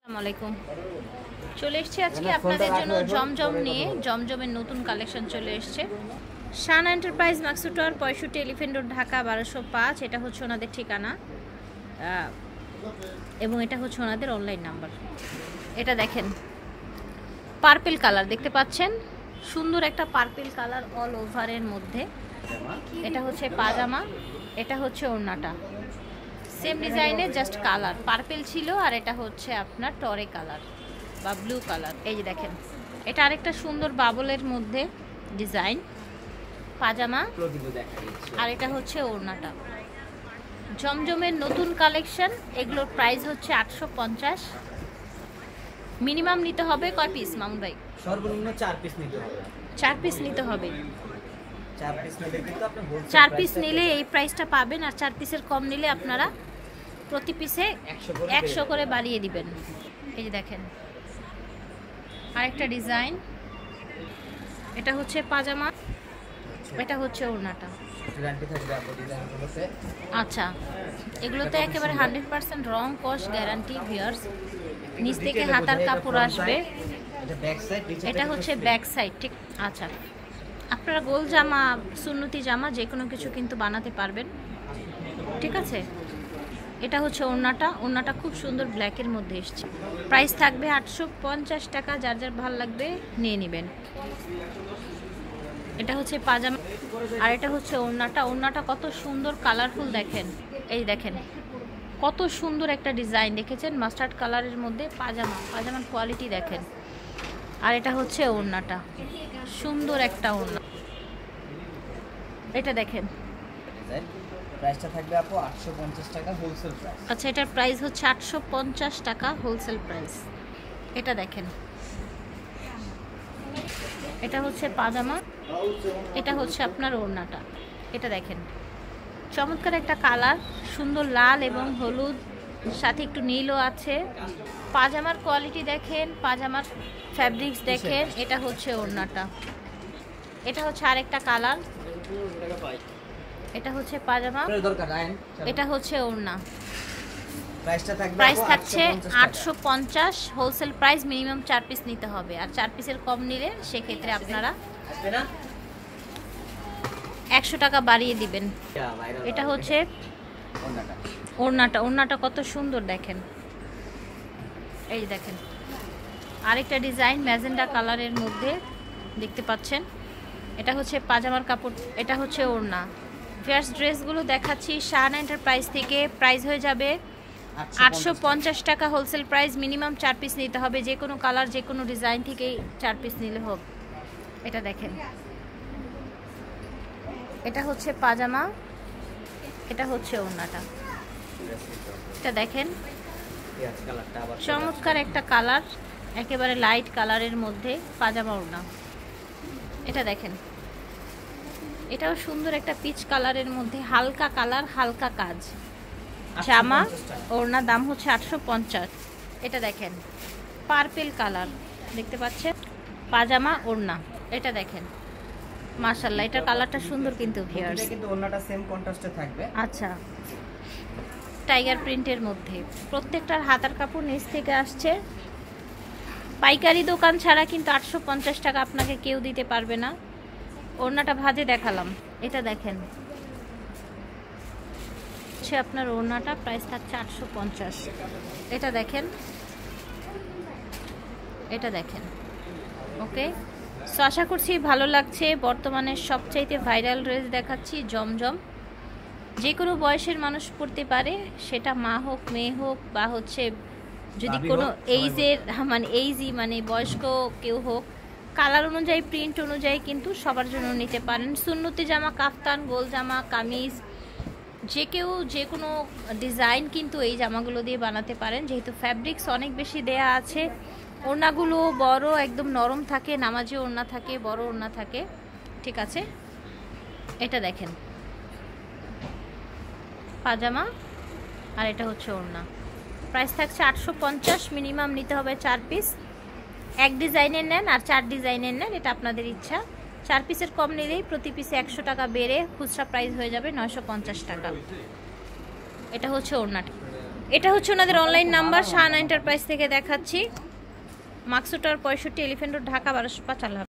আসসালামু আলাইকুম। চলে এসেছি আজকে আপনাদের জন্য জমজম নিয়ে। জমজমের নতুন কালেকশন চলে এসেছে। Shan enterprise, Maksud tower 65 elephant road, Dhaka 1205। এটা হচ্ছে ওনাদের ঠিকানা এবং এটা হচ্ছে ওনাদের অনলাইন নাম্বার। এটা দেখেন, পার্পল কালার দেখতে পাচ্ছেন, সুন্দর একটা পার্পল কালার অল ওভারের মধ্যে। এটা হচ্ছে পাজামা, এটা হচ্ছে ওড়নাটা। সেম ডিজাইনের জাস্ট কালার পার্পল ছিল, আর এটা হচ্ছে আপনার টরে কালার বা ব্লু কালার। এই যে দেখেন, এটা আরেকটা সুন্দর বাবলের মধ্যে ডিজাইন পাজামা, আর এটা হচ্ছে ওড়নাটা। জমজমের নতুন কালেকশন, এগুলোর প্রাইস হচ্ছে 850। মিনিমাম নিতে হবে কয় পিস মামুন ভাই? সর্বনিম্ন 4 পিস নিতে হবে। 4 পিস নিতে হবে। 4 পিস নিলে কিন্তু আপনি 4 পিস নিলে এই প্রাইসটা পাবেন, আর 4 পিসের কম নিলে আপনারা প্রতি পিসে 100 করে বাড়িয়ে দিবেন। এই যে দেখেন আরেকটা ডিজাইন, এটা হচ্ছে পাজামা, এটা হচ্ছে ওড়নাটা। গ্যারান্টি থাকবে আপনাদের ডিজাইনগুলোতে। আচ্ছা, এগুলোতে একেবারে 100% রং কস গ্যারান্টি ভিউয়ার্স। নিচ থেকে হাতার কাপড় আসবে। এটা ব্যাক সাইড, এটা হচ্ছে ব্যাক সাইড, ঠিক। আচ্ছা, আপনারা গোল জামা, সুন্নতি জামা যে কোনো কিছু কিন্তু বানাতে পারবেন, ঠিক আছে। এটা হচ্ছে ওড়নাটা। ওড়নাটা খুব সুন্দর ব্ল্যাকের মধ্যে এসছে। প্রাইস থাকবে 850 টাকা। যার যার ভালো লাগবে নিয়ে নেবেন। এটা হচ্ছে পাজামা, আর এটা হচ্ছে ওড়নাটা। ওড়নাটা কত সুন্দর কালারফুল দেখেন। এই দেখেন কত সুন্দর একটা ডিজাইন, দেখেছেন? মাস্টার্ড কালারের মধ্যে পাজামা। পাজামার কোয়ালিটি দেখেন। আর এটা হচ্ছে ওড়নাটা, সুন্দর একটা ওড়না। এটা দেখেন, প্রাইসটা থাকবে আপু 850 টাকা হোলসেল প্রাইস। আচ্ছা, এটার প্রাইস হচ্ছে 850 টাকা হোলসেল প্রাইস। এটা দেখেন, এটা হচ্ছে পাজামা, এটা হচ্ছে আপনার ওড়নাটা। এটা দেখেন চমৎকার একটা কালার, সুন্দর লাল এবং হলুদ, সাথে একটু নীলও আছে। পাজামার কোয়ালিটি দেখেন, পাজামার ফ্যাব্রিক্স দেখেন। এটা হচ্ছে ওড়নাটা। এটা হচ্ছে আরেকটা কালার, এটা হচ্ছে পাজামা, এটা হচ্ছে ওড়না। প্রাইস থাকছে 850 হোলসেল প্রাইস। মিনিমাম 4 পিস নিতে হবে, আর 4 পিসের কম নিলে সেক্ষেত্রে আপনারা 100 টাকা বাড়িয়ে দিবেন। এটা হচ্ছে ওড়নাটা। ওড়নাটা কত সুন্দর দেখেন। এই দেখেন আরেকটা ডিজাইন ম্যাজেন্ডা কালারের মধ্যে দেখতে পাচ্ছেন। এটা হচ্ছে পাজামার কাপড়, এটা হচ্ছে ওড়না। ফেয়ার্স ড্রেসগুলো দেখাচ্ছি শান এন্টারপ্রাইজ থেকে। প্রাইস হয়ে যাবে 850 টাকা হোলসেল প্রাইস। মিনিমাম 4 পিস নিতে হবে, যে কোনো কালার, যে কোনো ডিজাইন থেকেই 4 পিস নিলে হোক। এটা দেখেন, এটা হচ্ছে পাজামা, এটা হচ্ছে ওড়নাটা। এটা দেখেন চমৎকার একটা কালার, একেবারে লাইট কালারের মধ্যে পাজামা ওড়না। এটা দেখেন, এটাও সুন্দর একটা পিচ কালারের মধ্যে, হালকা কালার, হালকা কাজ। জামা ওড়নার দাম হচ্ছে 850। এটা দেখেন পার্পল কালার দেখতে পাচ্ছেন, পাজামা ওড়না। এটা দেখেন মাশাআল্লাহ, এটার কালারটা সুন্দর কিন্তু ভিউয়ার্স। এটা কিন্তু ওড়নাটা সেম কন্ট্রাস্টে থাকবে। আচ্ছা, টাইগার প্রিন্টের মধ্যে। প্রত্যেকটার হাতার কাপড় নিচ থেকে আসছে। পাইকারি দোকান ছাড়া কিন্তু 850 টাকা আপনাকে কেউ দিতে পারবে না। ওড়নাটা ভাজে দেখালাম। এটা দেখেন হচ্ছে আপনার ওড়নাটা, প্রাইস থাকছে 850। এটা দেখেন, এটা দেখেন। ওকে, সো আশা করছি ভালো লাগছে। বর্তমানে সবচাইতে ভাইরাল ড্রেস দেখাচ্ছি জমজম। যে কোনো বয়সের মানুষ পড়তে পারে, সেটা মা হোক, মেয়ে হোক, বা হচ্ছে যদি কোনো এইজের মানে বয়স্ক কেউ হোক। কালার অনুযায়ী, প্রিন্ট অনুযায়ী কিন্তু সবার জন্য নিতে পারেন। সুন্নতি জামা, কাফতান, গোল জামা, কামিজ, যে কেউ যে কোনো ডিজাইন কিন্তু এই জামাগুলো দিয়ে বানাতে পারেন, যেহেতু ফ্যাব্রিক্স অনেক বেশি দেয়া আছে। ওড়নাগুলো বড়, একদম নরম থাকে, নামাজি ওড়না থাকে, বড় ওড়না থাকে, ঠিক আছে। এটা দেখেন পাজামা, আর এটা হচ্ছে ওড়না। প্রাইস থাকছে 850। মিনিমাম নিতে হবে 4 পিস। এক ডিজাইনের নেন আর 4 ডিজাইনের নেন, এটা আপনাদের ইচ্ছা। 4 পিসের কম নিলেই প্রতি পিসে 100 টাকা বেড়ে খুচরা প্রাইস হয়ে যাবে 950 টাকা। এটা হচ্ছে ওড়নাটা। এটা হচ্ছে ওনাদের অনলাইন নাম্বার, শাহানা এন্টারপ্রাইজ থেকে দেখাচ্ছি। মাকসুটার 65 এলিফ্যান্ট রোড, ঢাকা 1205।